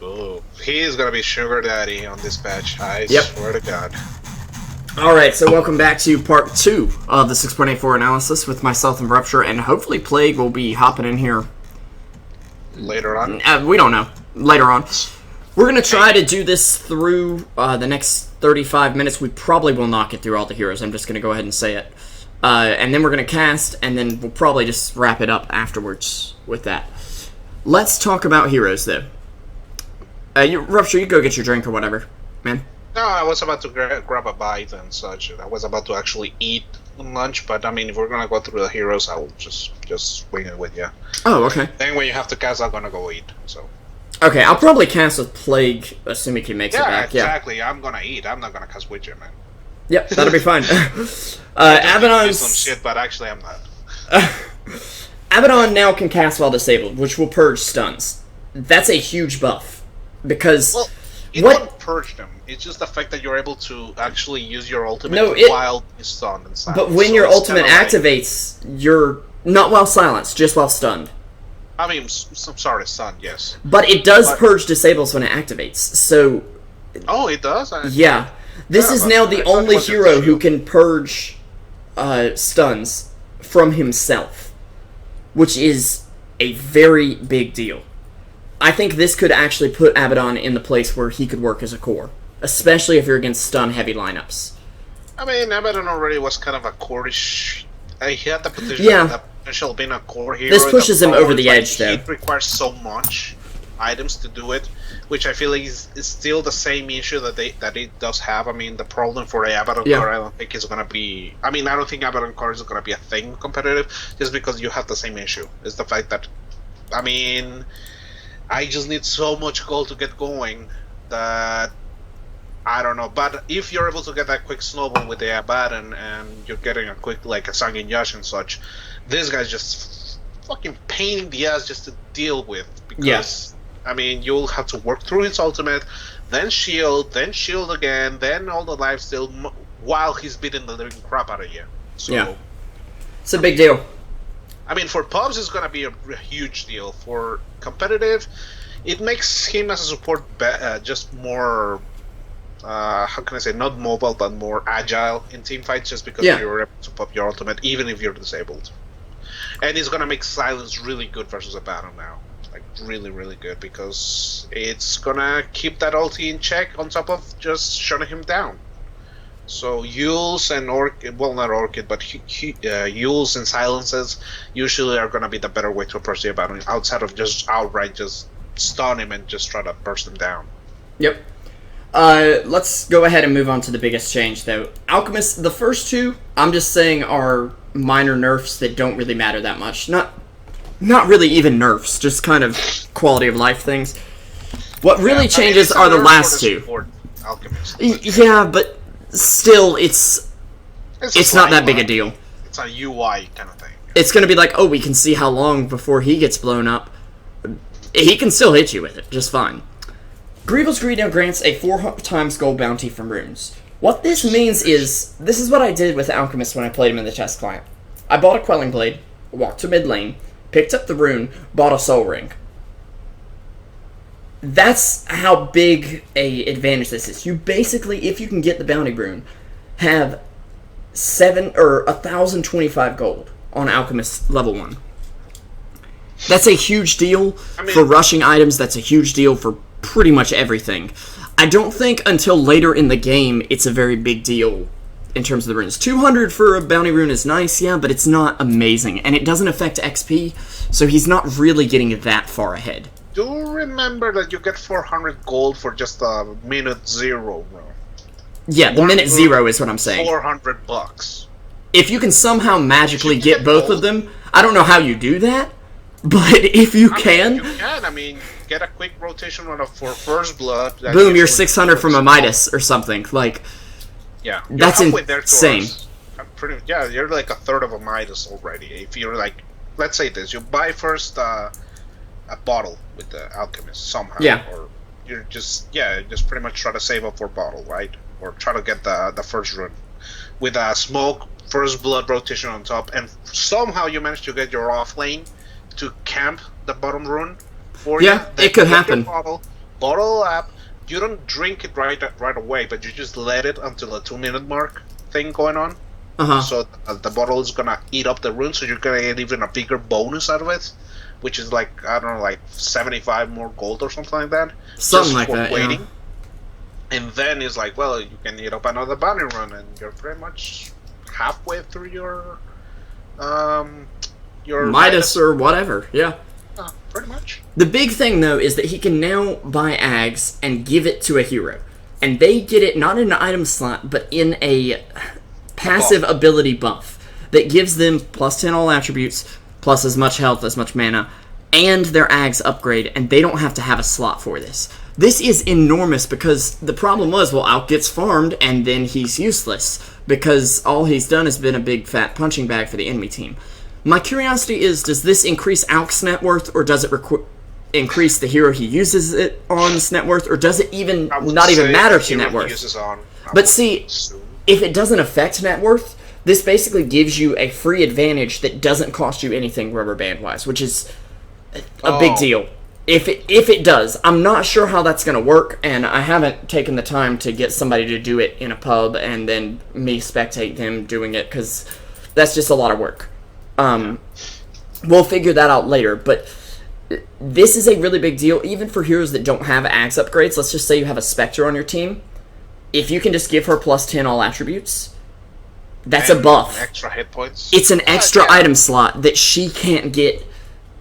Ooh, he is gonna be sugar daddy on this patch. I Yep. swear to God. Alright, so welcome back to part 2 of the 6.84 analysis with myself and Rupture, and hopefully Plague will be hopping in here Later on. we don't know. Later on. We're going to try to do this through the next 35 minutes. We probably will not get through all the heroes. I'm just going to go ahead and say it. And then we're going to cast, and then we'll probably just wrap it up afterwards with that. Let's talk about heroes, though. Rupture, you go get your drink or whatever, man. No, I was about to grab a bite and such. I was about to actually eat lunch, but I mean, if we're gonna go through the heroes, I'll just swing it with you. Oh, okay. Then when you have to cast, I'm gonna go eat. So. Okay, I'll probably cast with Plague, assuming he makes it back. Exactly. I'm gonna eat. I'm not gonna cast with you, man. Yep, that'll be fine. Abaddon's some shit, but actually I'm not. Abaddon now can cast while disabled, which will purge stuns. That's a huge buff. Because... Well, it won't purge them. It's just the fact that you're able to actually use your ultimate while stunned and silenced. But when your ultimate activates, you're... Not while silenced, just while stunned. I mean, I'm sorry, stunned, yes. But it does purge disables when it activates, so... Oh, it does? Yeah. This is now the only hero who can purge stuns from himself. Which is a very big deal. I think this could actually put Abaddon in the place where he could work as a core. Especially if you're against stun-heavy lineups. I mean, Abaddon already was kind of a core-ish... he had the potential of being a core hero. This pushes him over the edge, though. It requires so much items to do it, which I feel is still the same issue that it does have. I mean, the problem for the Abaddon core, I don't think is going to be... I mean, I don't think Abaddon core is going to be a thing competitive, just because you have the same issue. It's the fact that... I mean... I just need so much gold to get going that I don't know. But if you're able to get that quick snowball with the Abaddon and you're getting a quick like a Sangin Yash and such, this guy's just fucking pain in the ass just to deal with. Because I mean, you'll have to work through his ultimate, then shield again, then all the lifesteal while he's beating the living crap out of you. So it's a big deal. I mean, for pubs, it's going to be a huge deal. For competitive, it makes him as a support just more, how can I say, not mobile, but more agile in team fights, just because you're able to pop your ultimate, even if you're disabled. And it's going to make silence really good versus a battle now. Like, really, really good, because it's going to keep that ulti in check on top of just shutting him down. So Yules and Orchid, well not Orchid, but Yules and Silences usually are going to be the better way to approach the Abaddon, outside of just outright just stun him and just try to burst him down. Yep. Let's go ahead and move on to the biggest change, though. Alchemist, the first two, I'm just saying, are minor nerfs that don't really matter that much. Not really even nerfs, just kind of quality of life things. What really changes are the last two. Alchemist. Yeah, but... Still, it's not that big a deal. It's a UI kind of thing. It's going to be like, oh, we can see how long before he gets blown up. He can still hit you with it, just fine. Grievel's Greed now grants a 4 times gold bounty from runes. What this means is, this is what I did with Alchemist when I played him in the test client. I bought a Quelling Blade, walked to mid lane, picked up the rune, bought a soul ring. That's how big a advantage this is. You basically, if you can get the bounty rune, have 1,025 gold on Alchemist level 1. That's a huge deal for rushing items. That's a huge deal for pretty much everything. I don't think until later in the game it's a very big deal in terms of the runes. 200 for a bounty rune is nice, yeah, but it's not amazing, and it doesn't affect XP, so he's not really getting that far ahead. Do remember that you get 400 gold for just a minute 0, bro. Yeah, the minute 0 is what I'm saying. $400. If you can somehow magically get both of them, I don't know how you do that, but if you can... You can, I mean, get a quick rotation for First Blood. Boom, you're 600 from a Midas or something, like... Yeah, that's insane. Yeah, you're like a third of a Midas already. If you're like... Let's say this, you buy first... a bottle with the Alchemist somehow, or you're just pretty much try to save up for bottle, right? Or try to get the first rune with a smoke First Blood rotation on top, and somehow you manage to get your off lane to camp the bottom rune for you. Yeah, it could happen. Bottle, bottle up. You don't drink it right away, but you just let it until the 2-minute mark thing going on. So the bottle is gonna eat up the rune, so you're gonna get even a bigger bonus out of it, which is like, I don't know, like 75 more gold or something like that. Something like that. Waiting. And then it's like, well, you can eat up another bounty run, and you're pretty much halfway through your Midas or whatever. Yeah. Pretty much. The big thing, though, is that he can now buy Ags and give it to a hero. And they get it not in an item slot, but in a passive ability buff that gives them plus 10 all attributes, plus as much health, as much mana, and their Ags upgrade, and they don't have to have a slot for this. This is enormous because the problem was, well, Alk gets farmed, and then he's useless because all he's done has been a big fat punching bag for the enemy team. My curiosity is, does this increase Alk's net worth, or does it increase the hero he uses it on's net worth, or does it even not even matter to net worth? But see, if it doesn't affect net worth, this basically gives you a free advantage that doesn't cost you anything rubber band-wise, which is a big deal. If it does, I'm not sure how that's going to work, and I haven't taken the time to get somebody to do it in a pub and then me spectate them doing it, because that's just a lot of work. We'll figure that out later, but this is a really big deal, even for heroes that don't have Axe upgrades. Let's just say you have a Spectre on your team. If you can just give her plus 10 all attributes, that's a buff. Extra hit points. It's an extra item slot that she can't get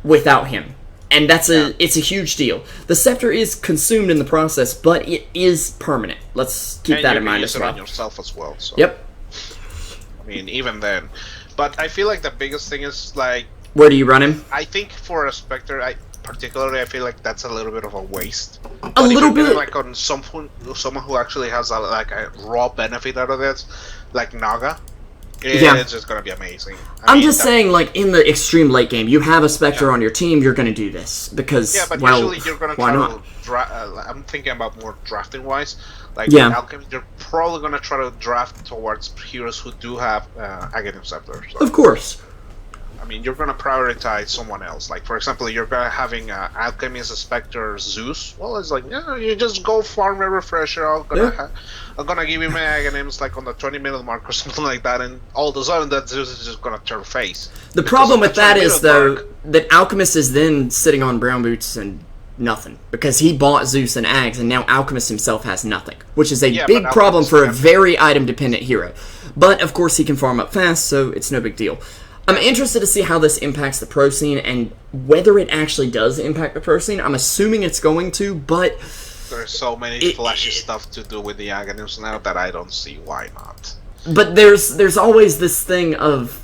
without him. And it's a huge deal. The Scepter is consumed in the process, but it is permanent. Let's keep that in mind as well. And you can use it on yourself as well. So. Yep. I mean, even then. But I feel like the biggest thing is, like... Where do you run him? I think for a Spectre, I feel like that's a little bit of a waste. A little bit? Like on someone who actually has a raw benefit out of it, like Naga, it's just going to be amazing. I'm just saying, like, in the extreme late game, you have a Spectre on your team, you're going to do this. Because, usually you're going to try to... I'm thinking about more drafting-wise. Like, in Alchemy, you're probably going to try to draft towards heroes who do have Aghanim Scepter. So. Of course. I mean, you're going to prioritize someone else. Like, for example, you're going to having Alchemy as a Spectre Zeus. Well, it's like, you just go farm a refresher. I'm going to give him Aghanims like on the 20-minute mark or something like that, and all of a sudden that Zeus is just going to turn face. The problem with that is, though, that Alchemist is then sitting on brown boots and nothing. Because he bought Zeus and Ags, and now Alchemist himself has nothing. Which is a big problem for a very item-dependent hero. But, of course, he can farm up fast, so it's no big deal. I'm interested to see how this impacts the pro scene, and whether it actually does impact the pro scene. I'm assuming it's going to, but... There's so many flashy stuff to do with the Aghanims now that I don't see why not. But there's always this thing of...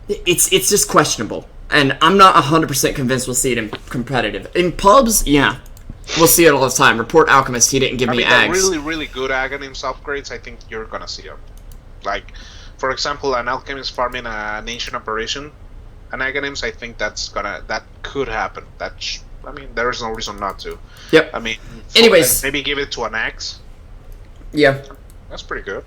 It's just questionable. And I'm not 100% convinced we'll see it in competitive. In pubs, yeah. We'll see it all the time. Report Alchemist, he didn't give me Ags. The really, really good Aghanims upgrades, I think you're gonna see them. Like... For example, an Alchemist farming an Ancient Operation, an Aghanims, I think that could happen. I mean, there is no reason not to. Yep. I mean, anyways, maybe give it to an Axe. Yeah. That's pretty good.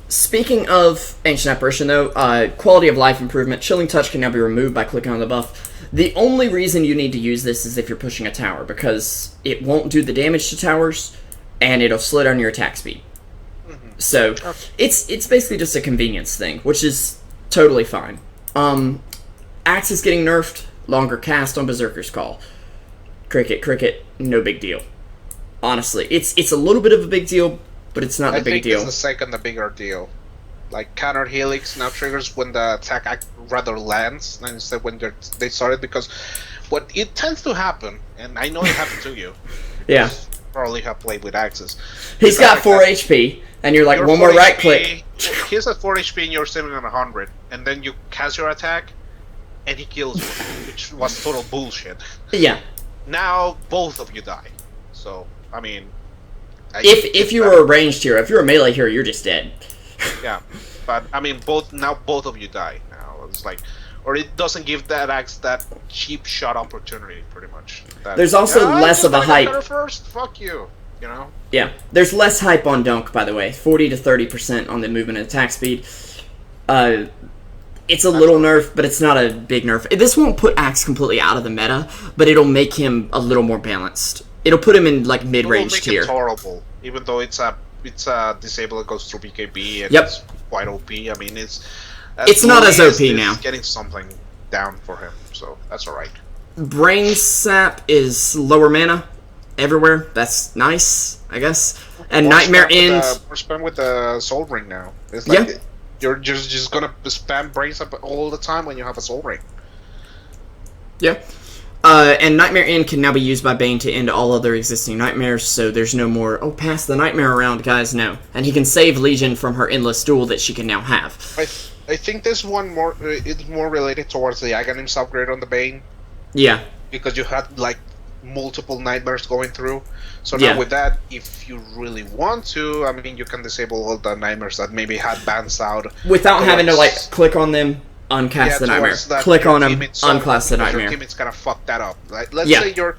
Speaking of Ancient Apparition, though, quality of life improvement. Chilling Touch can now be removed by clicking on the buff. The only reason you need to use this is if you're pushing a tower, because it won't do the damage to towers, and it'll slow down your attack speed. So, it's basically just a convenience thing, which is totally fine. Axe is getting nerfed, longer cast on Berserker's Call. Cricket, no big deal. Honestly, it's a little bit of a big deal, but it's not a big deal. I think it's the second the bigger deal. Like, counter helix now triggers when the attack rather lands, instead when they started, because what it tends to happen, and I know it happened to you. Yeah. Probably have played with axes. He's got 4 HP, and you're like, one more right click. He's at 4 HP and you're sitting on 100, and then you cast your attack, and he kills you, which was total bullshit. Yeah. Now both of you die. So, I mean... If you were a ranged hero, if you're a melee hero, you're just dead. Yeah, but, I mean, both of you die now. It's like... Or it doesn't give that axe that cheap shot opportunity, pretty much. There's also less of a hype. First, fuck you, you know? Yeah, there's less hype on Dunk, by the way. 40 to 30% on the movement and attack speed. It's a little nerf, but it's not a big nerf. This won't put Axe completely out of the meta, but it'll make him a little more balanced. It'll put him in like It will mid-range make tier. it tolerable, even though it's a disable that goes through BKB and Yep. it's quite OP. I mean, it's not as OP now. Getting something down for him, so that's all right. Brain Sap is lower mana everywhere. That's nice, I guess. And Nightmare End. More spam with the Soul Ring now. It's like you're just gonna spam Brain Sap all the time when you have a Soul Ring. Yeah. And Nightmare End can now be used by Bane to end all other existing nightmares, so there's no more, oh, pass the nightmare around, guys, no. And he can save Legion from her endless duel that she can now have. I think this one it's more related towards the Aghanims upgrade on the Bane. Yeah. Because you had, like, multiple nightmares going through. So now with that, if you really want to, I mean, you can disable all the nightmares that maybe had bans out. Without having to, like, click on them. Uncast the nightmare. Click on them. Unclass the nightmare. Your teammate's gonna fuck that up. Like, let's say you're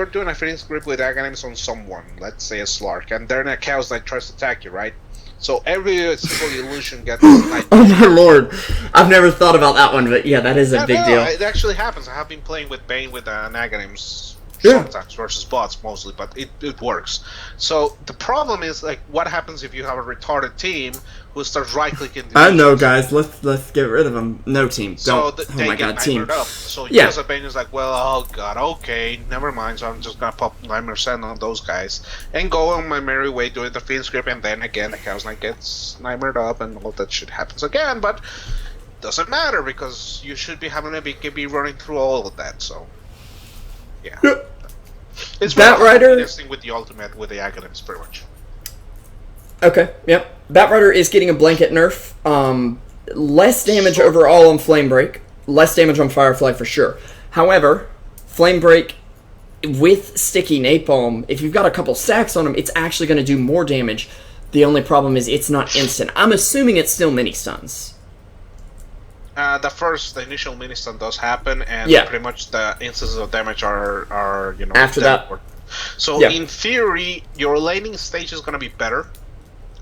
doing a Phoenix grip with Aghanims on someone. Let's say a Slark, and they're in a Chaos that tries to attack you, right? So every single illusion gets. Oh my lord! I've never thought about that one, but yeah, that is a big deal. It actually happens. I have been playing with Bane with an Aghanims sometimes versus bots mostly, but it works. So the problem is, like, what happens if you have a retarded team who starts right-clicking? I know, guys. Let's get rid of them. No team. Don't. So oh my god, team. Up. So as a Bane is like, well, oh god, okay, never mind. So I'm just gonna pop Nightmare Send on those guys and go on my merry way doing the field script, and then again the Chaos Knight gets Nightmared up, and all that shit happens again. But doesn't matter because you should be having a BKB running through all of that. So yeah. It's Batrider with the ultimate with the Aghanims, pretty much. Okay, yep. Batrider is getting a blanket nerf. Less damage overall on Flame Break. Less damage on Firefly for sure. However, Flame Break with Sticky Napalm, if you've got a couple stacks on him, it's actually going to do more damage. The only problem is it's not instant. I'm assuming it's still mini stuns. The initial mini stun does happen, and pretty much the instances of damage are after that. So in theory, your laning stage is gonna be better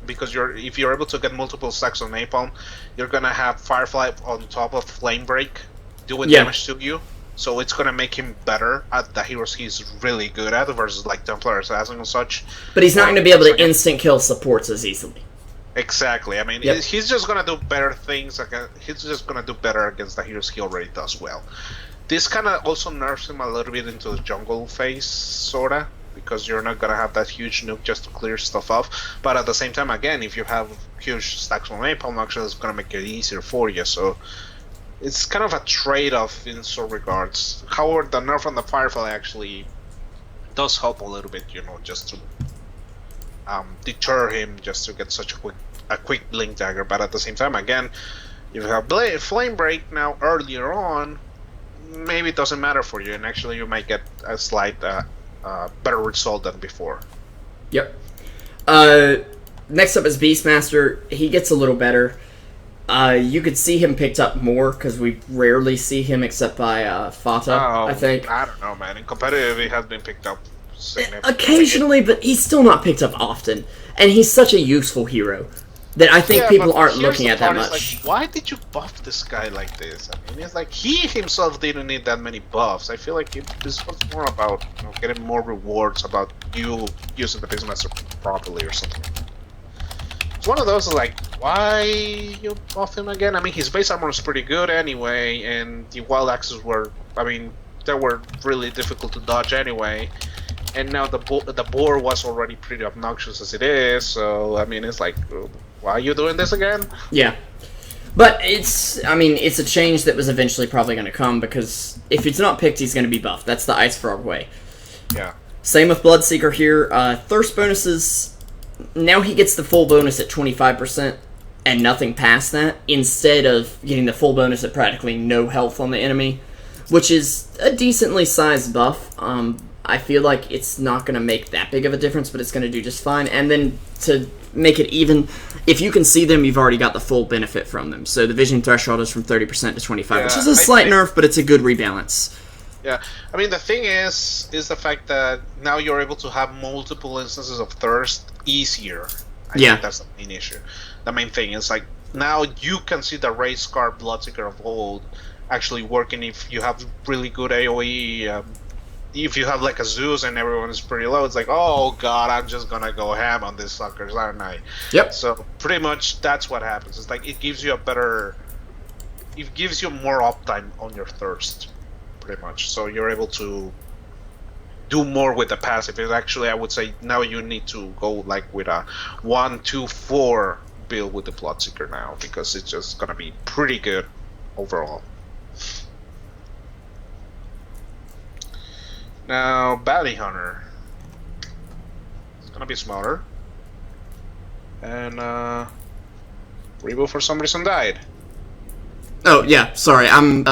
because if you're able to get multiple stacks on Napalm, you're gonna have Firefly on top of Flame Break doing damage to you. So it's gonna make him better at the heroes he's really good at versus like Templar Assassin and such. But he's not gonna be able to instant kill supports as easily. Exactly. I mean, he's just gonna do better things. He's just gonna do better against the heroes he already does well. This kind of also nerfs him a little bit into the jungle phase, sorta, because you're not gonna have that huge nuke just to clear stuff off. But at the same time, again, if you have huge stacks on Napalm, actually, it's gonna make it easier for you. So it's kind of a trade-off in some regards. However, the nerf on the Firefly actually does help a little bit, just to deter him, just to get such a quick blink dagger. But at the same time, again, if you have Flame Break now earlier on, maybe it doesn't matter for you, and actually you might get a slight better result than before. Yep. Next up is Beastmaster. He gets a little better. You could see him picked up more because we rarely see him except by Fata, I think. I don't know, man. In competitive, he has been picked up occasionally, but he's still not picked up often. And he's such a useful hero that I think people aren't looking at that much. Like, why did you buff this guy like this? I mean, it's like he himself didn't need that many buffs. I feel like this was more about getting more rewards, about you using the Beastmaster properly or something. It's one of those like, why you buff him again? I mean, his base armor is pretty good anyway, and the wild axes were, they were really difficult to dodge anyway. And now the boar was already pretty obnoxious as it is, so I mean, it's like, why are you doing this again? Yeah. But it's a change that was eventually probably going to come, because if it's not picked, he's going to be buffed. That's the Ice Frog way. Yeah. Same with Bloodseeker here. Thirst bonuses, now he gets the full bonus at 25% and nothing past that, instead of getting the full bonus at practically no health on the enemy, which is a decently sized buff. I feel like it's not going to make that big of a difference, but it's going to do just fine. And then to make it even, if you can see them, you've already got the full benefit from them. So the vision threshold is from 30% to 25%, which is a slight nerf, but it's a good rebalance. Yeah, I mean, the thing is the fact that now you're able to have multiple instances of thirst easier. I think that's the main issue. The main thing is, like, now you can see the Ray Scar Bloodseeker of old actually working if you have really good AoE if you have like a Zeus and everyone is pretty low, it's like, oh god, I'm just gonna go ham on these suckers, aren't I? Yep. So pretty much that's what happens. It's like it gives you more uptime on your thirst, pretty much. So you're able to do more with the passive. It's actually, I would say now you need to go like with a 1-2-4 build with the Bloodseeker now, because it's just gonna be pretty good overall. Now, Bounty Hunter. It's gonna be smaller. And, Revo for some reason died. Oh, yeah, sorry. I'm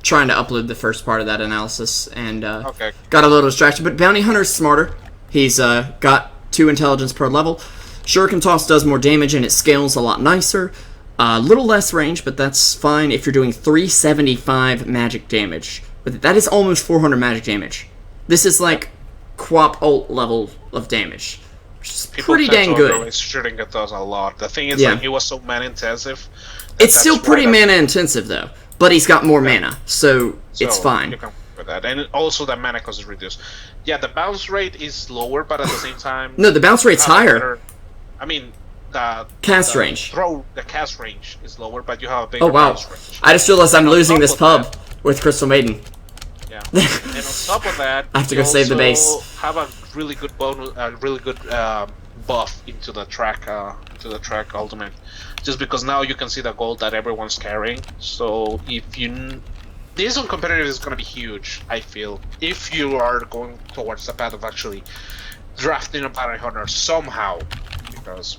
trying to upload the first part of that analysis and Okay. got a little distracted. But Bounty Hunter's smarter. He's got 2 intelligence per level. Shuriken Toss does more damage and it scales a lot nicer. A little less range, but that's fine if you're doing 375 magic damage. But that is almost 400 magic damage. This is like Quap ult level of damage, which is pretty dang good. Shuriken Toss a lot. The thing is, like, he was so mana intensive. It's still pretty mana intensive though, but he's got more mana, so it's fine. You can for that, and also the mana cost is reduced. Yeah, the bounce rate is lower, but at the same time, no, the bounce rate's higher. I mean, the cast range. The cast range is lower, but you have a bigger bounce range. I just realized I'm losing this pub with Crystal Maiden. Yeah, and on top of that, I have to go save the base. Have a really good bonus, really good buff into the track ultimate, just because now you can see the gold that everyone's carrying. So if you, this on competitive is going to be huge. I feel if you are going towards the path of actually drafting a Bounty Hunter somehow, because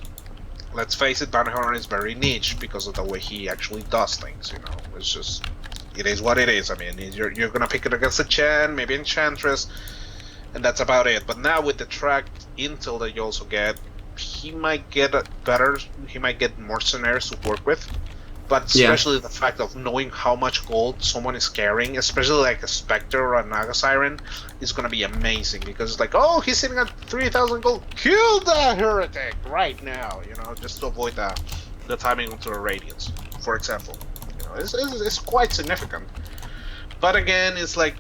let's face it, Bounty Hunter is very niche because of the way he actually does things. You know, it's just. It is what it is. I mean, you're gonna pick it against a Chen, maybe Enchantress, and that's about it. But now with the track intel that you also get, he might get better. He might get more scenarios to work with. But especially the fact of knowing how much gold someone is carrying, especially like a Spectre or a Naga Siren, is gonna be amazing, because it's like, oh, he's sitting at 3,000 gold. Kill that heretic right now, you know, just to avoid the timing onto the Radiance, for example. It's quite significant, but again, it's like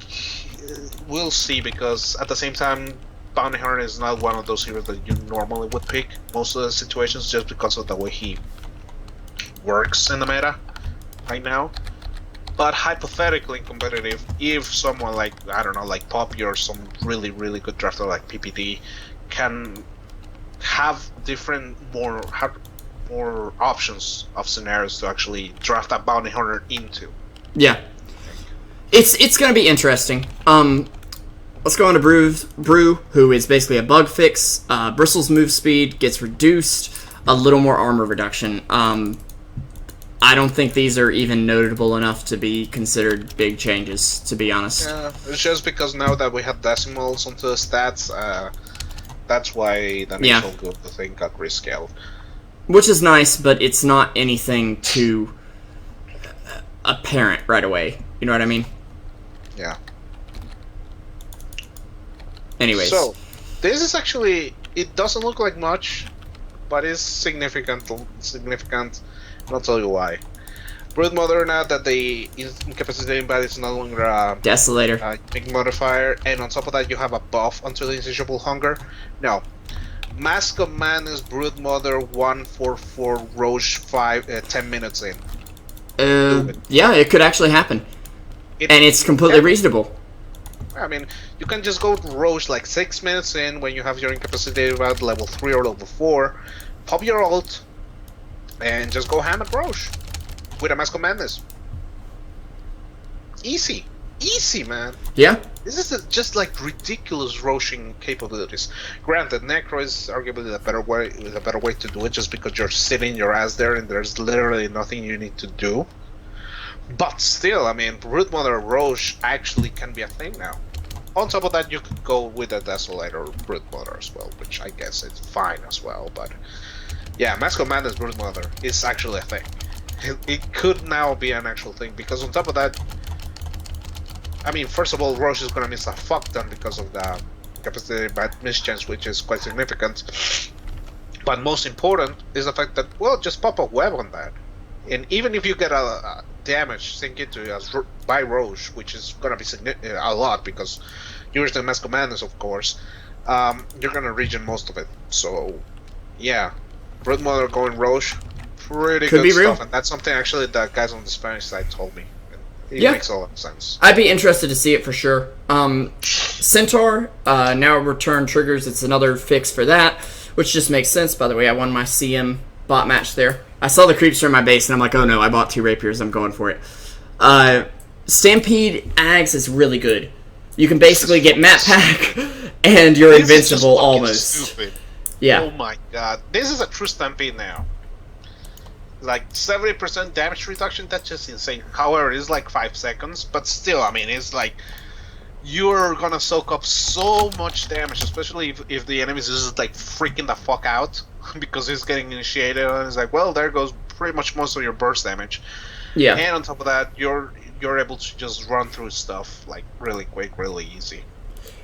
we'll see, because at the same time, Bounty Hunter is not one of those heroes that you normally would pick most of the situations, just because of the way he works in the meta right now. But hypothetically competitive, if someone like, I don't know, like Poppy or some really good drafter like PPD can have different more options of scenarios to actually draft that Bounty Hunter into. Yeah, it's gonna be interesting. Let's go on to Brew, who is basically a bug fix. Bristle's move speed gets reduced, a little more armor reduction. I don't think these are even notable enough to be considered big changes, to be honest. Yeah, it's just because now that we have decimals onto the stats, that's why the initial good thing got rescaled. Which is nice, but it's not anything too apparent right away. You know what I mean? Yeah. Anyways. So, this is actually, it doesn't look like much, but it's significant. And I'll tell you why. Broodmother, now that the incapacitating body is no longer a Desolator. big modifier, and on top of that you have a buff onto the insatiable hunger. No. Mask of Madness, Broodmother, 144, Roche 10 minutes in. Yeah, it could actually happen. And it's completely reasonable. I mean, you can just go to Roche like 6 minutes in when you have your incapacitated about level 3 or level 4, pop your ult, and just go ham at Roche with a Mask of Madness. Easy. Easy, man. Yeah. This is just like ridiculous roaching capabilities. Granted, Necro is arguably the better way to do it, just because you're sitting your ass there and there's literally nothing you need to do. But still, I mean, Broodmother Roche actually can be a thing now. On top of that, you could go with a Desolator Broodmother as well, which I guess is fine as well. But yeah, Mask of Madness Broodmother is actually a thing. It could now be an actual thing, because on top of that, I mean, first of all, Roche is gonna miss a fuck ton because of the capacity by mischance, which is quite significant. But most important is the fact that, well, just pop a web on that. And even if you get a damage sink into you by Roche, which is gonna be a lot, because use them as commanders, of course, you're gonna regen most of it. So, yeah, Brood Mother going Roche, pretty Could good be stuff, real. and that's something actually that guys on the Spanish side told me. It makes a lot of sense. I'd be interested to see it for sure. Centaur, now return triggers. It's another fix for that, which just makes sense. By the way, I won my CM bot match there. I saw the creeps in my base, and I'm like, oh no, I bought 2 rapiers. I'm going for it. Stampede Ags is really good. You can basically get map pack, and you're invincible almost. Stupid. Yeah. Oh my god. This is a true Stampede now. Like 70% damage reduction, that's just insane. However, it's like 5 seconds, but still, I mean, it's like you're gonna soak up so much damage, especially if the enemy is just like freaking the fuck out because he's getting initiated, and it's like, well, there goes pretty much most of your burst damage. Yeah. And on top of that, you're able to just run through stuff like really quick, really easy.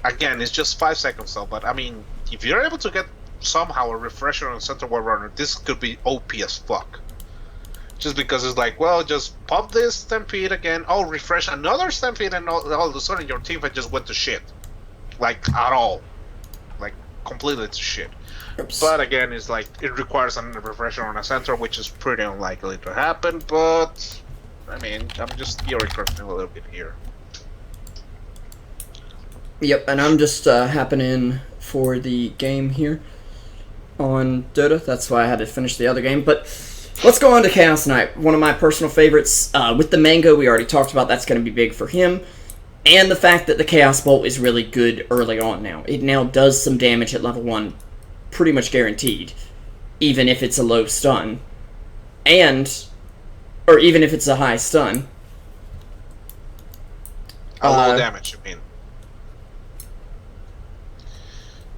Again, it's just 5 seconds though, but I mean, if you're able to get somehow a refresher on Center War Runner, this could be OP as fuck. Just because it's like, well, just pop this Stampede again, oh, refresh another Stampede, and all of a sudden your team had just went to shit. Like, at all. Like, completely to shit. Oops. But again, it's like, it requires a refresher on a center, which is pretty unlikely to happen, but I mean, I'm just theory crafting a little bit here. Yep, and I'm just happening for the game here on Dota. That's why I had to finish the other game, but let's go on to Chaos Knight, one of my personal favorites. With the Mango, we already talked about, that's going to be big for him. And the fact that the Chaos Bolt is really good early on now. It now does some damage at level 1, pretty much guaranteed. Even if it's a low stun. Or even if it's a high stun. A low damage, you mean?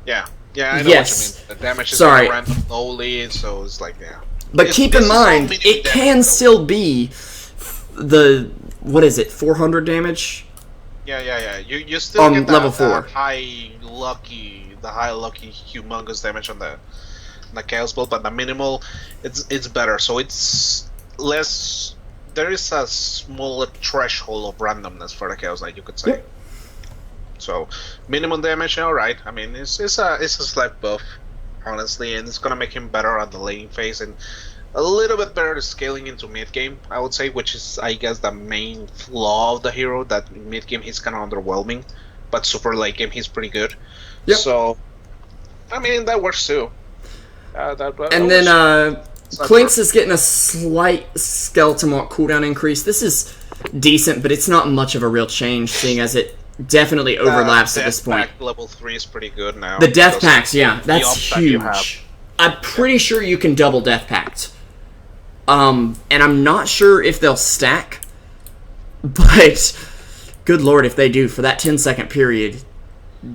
Yeah, I know yes. what you mean. The damage is going to ramp up slowly, so it's like, yeah. But keep in mind, it can still be the, what is it, 400 damage? Yeah. You still get that, level 4. The high lucky, humongous damage on the Chaos Bolt, but the minimal, it's better. So it's less. There is a smaller threshold of randomness for the Chaos Knight, you could say. Yep. So minimum damage, all right. I mean, it's a slight buff, honestly, and it's gonna make him better at the laning phase and a little bit better scaling into mid game, I would say, which is, I guess, the main flaw of the hero. That mid game he's kind of underwhelming, but super late game he's pretty good. Yep. So, I mean, that works too. And then Clinks is getting a slight Skeleton Walk cooldown increase. This is decent, but it's not much of a real change, seeing as it definitely overlaps at this point. Level 3 is pretty good now. The Death Packs, yeah, that's huge. I'm pretty sure you can double Death Pact. And I'm not sure if they'll stack, but good lord if they do. For that 10-second period,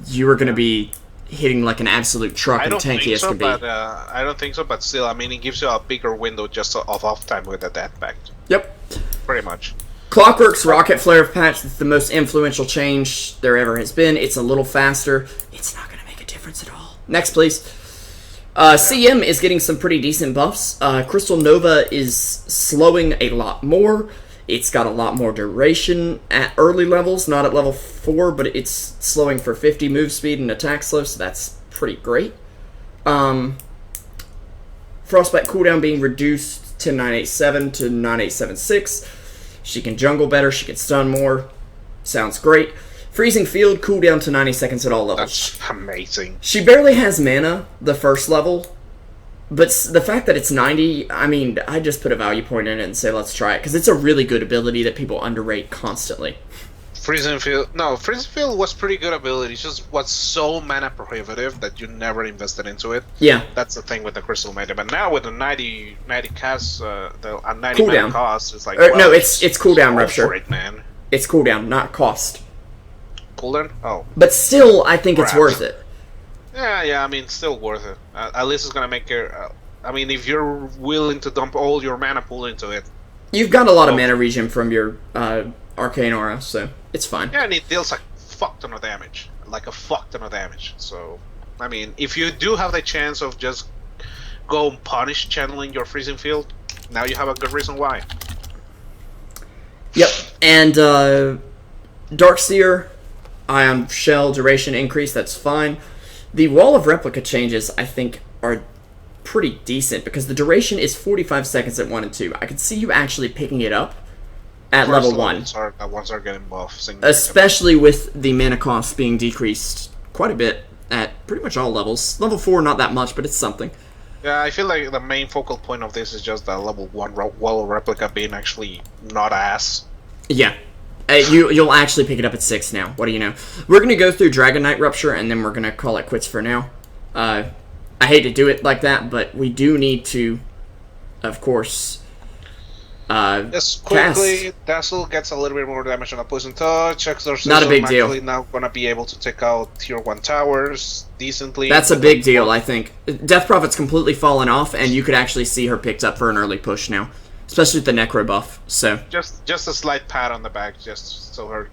you are going to be hitting like an absolute truck and tanky as can be. I don't think so, but still, I mean, it gives you a bigger window just of off time with the Death Pact. Yep. Pretty much. Clockwork's Rocket Flare patch is the most influential change there ever has been. It's a little faster. It's not going to make a difference at all. Next, please. CM is getting some pretty decent buffs. Crystal Nova is slowing a lot more. It's got a lot more duration at early levels, not at level 4, but it's slowing for 50 move speed and attack slow, so that's pretty great. Frostbite cooldown being reduced to 987 to 9876. She can jungle better, she can stun more. Sounds great. Freezing Field cooldown to 90 seconds at all levels. That's amazing. She barely has mana the first level, but the fact that it's 90, I mean, I just put a value point in it and say let's try it, because it's a really good ability that people underrate constantly. Freezing Field was pretty good ability. It's just was so mana prohibitive that you never invested into it. Yeah. That's the thing with the Crystal Maiden. But now with the 90 cast, the 90 cooldown mana cost, it's like, no, it's cooldown Rupture. For it, man. It's cooldown, not cost. Cooldown? Oh. But still, I think it's worth it. Yeah, I mean, still worth it. At least it's gonna make your. I mean, if you're willing to dump all your mana pool into it, you've got a lot of mana regen from your Arcane Aura, so it's fine. Yeah, and it deals a fuck ton of damage, So, I mean, if you do have the chance of just go and punish channeling your Freezing Field, now you have a good reason why. Yep, and Darkseer. Ion shell duration increase, that's fine. The wall of replica changes, I think, are pretty decent because the duration is 45 seconds at 1 and 2. I could see you actually picking it up at level 1. Ones are getting buffed. Especially with the mana cost being decreased quite a bit at pretty much all levels. Level 4, not that much, but it's something. Yeah, I feel like the main focal point of this is just the level 1 wall of replica being actually not ass. Yeah. You'll actually pick it up at 6 now. What do you know? We're going to go through Dragon Knight Rupture, and then we're going to call it quits for now. I hate to do it like that, but we do need to, of course, just quickly, Dazzle gets a little bit more damage on a Poison Touch. Exorcism not a big deal. Actually now going to be able to take out Tier 1 towers decently. That's a big deal, I think. Death Prophet's completely fallen off, and you could actually see her picked up for an early push now. Especially with the Necro buff, so... Just a slight pat on the back, just so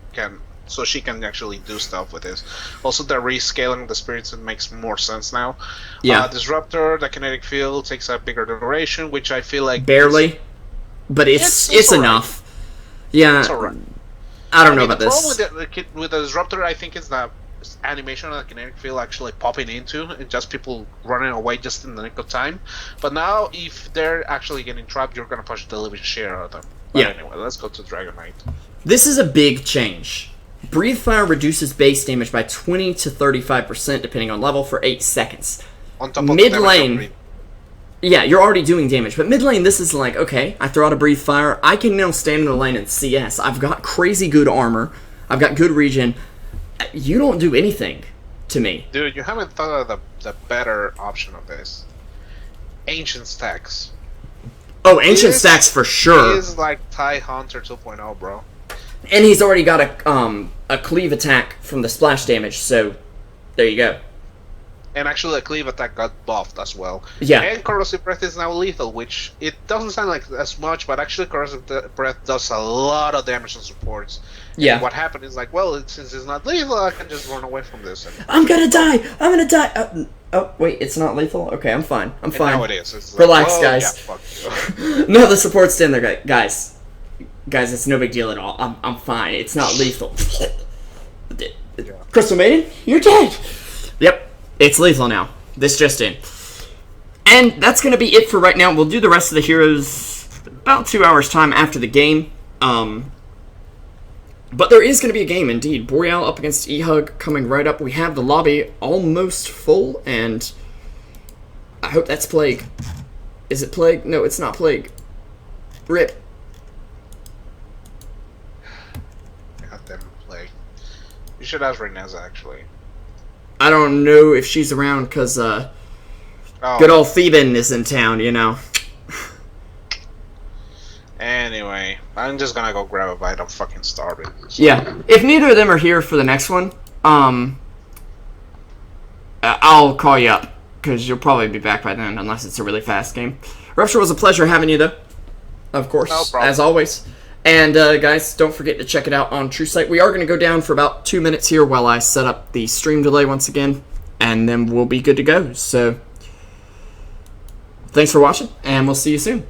she can actually do stuff with this. Also, the rescaling the spirits makes more sense now. Yeah. Disruptor, the kinetic field takes a bigger duration, which I feel like... Barely. But it's enough. Right. Yeah. It's alright. I don't know about this. The problem with the Disruptor, I think, is the animation of the kinetic field actually popping into, and just people running away just in the nick of time. But now, if they're actually getting trapped, you're going to push the living share out of them. But yeah. Anyway, let's go to Dragon Knight. This is a big change. Breathe Fire reduces base damage by 20 to 35% depending on level for 8 seconds. On top of mid lane, yeah, you're already doing damage, but mid lane this is like, okay, I throw out a Breathe Fire, I can now stand in the lane and CS. I've got crazy good armor, I've got good regen. You don't do anything to me. Dude, you haven't thought of the better option of this. Ancient Stacks. Oh, Ancient Stacks for sure. He is like TIE Hunter 2.0, bro. And he's already got a cleave attack from the splash damage, so there you go. And actually, a cleave attack got buffed as well. Yeah. And Corrosive Breath is now lethal, which it doesn't sound like as much, but actually Corrosive Breath does a lot of damage on supports. Yeah. And what happened is like, well, since it's not lethal, I can just run away from this. I'm gonna die! I'm gonna die! Oh, wait, it's not lethal? Okay, I'm fine. I'm fine. Now it is. It's relax, like, guys. Yeah, fuck you. No, the support's stand there, guys. Guys, it's no big deal at all. I'm fine. It's not lethal. Yeah. Crystal Maiden, you're dead! Yep, it's lethal now. This just in. And that's going to be it for right now. We'll do the rest of the heroes about 2 hours time after the game. But there is going to be a game, indeed. Boreal up against E-Hug coming right up. We have the lobby almost full, and I hope that's Plague. Is it Plague? No, it's not Plague. Rip. Goddamn Plague. You should ask Reinessa, actually. I don't know if she's around, because good old Theban is in town, you know. Anyway, I'm just gonna go grab a bite. I'm fucking starving. So. Yeah, if neither of them are here for the next one, I'll call you up, because you'll probably be back by then, unless it's a really fast game. Rupture, was a pleasure having you, though. Of course, no problem. As always. And, guys, don't forget to check it out on Truesight. We are going to go down for about 2 minutes here while I set up the stream delay once again, and then we'll be good to go. So, thanks for watching, and we'll see you soon.